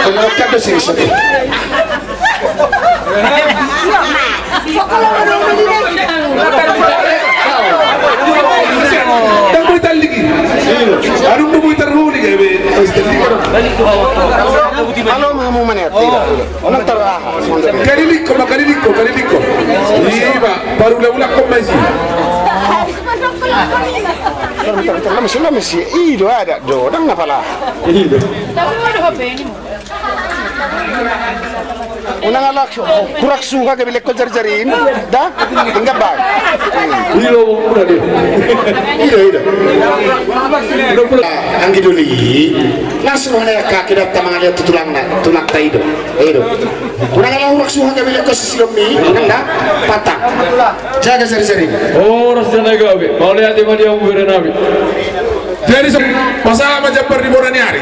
Kalau kado sih sedih. Tak boleh tali lagi. Aduh, tu boleh terhuni ke? Kalau mau mana? Tidak. Orang terah. Kaliliko. Iya, baru ulang kau masih. Lama sih. Itu ada. Dodang apa lah? Iya. Unang alak kurak suka ke bilik ko jar-jarin, dah tinggal bag. Iya, udah deh. Iya. Anggi duli, langsung hanya kaki dapat mangalia tulang taido. Unang alak kurak suka ke bilik ko sisilom ni, dah patah. Jaga jar-jarin. Oh, rasanya gawe. Mau lihat di mana dia umur nabi. Jadi pasal macam perdi borani hari.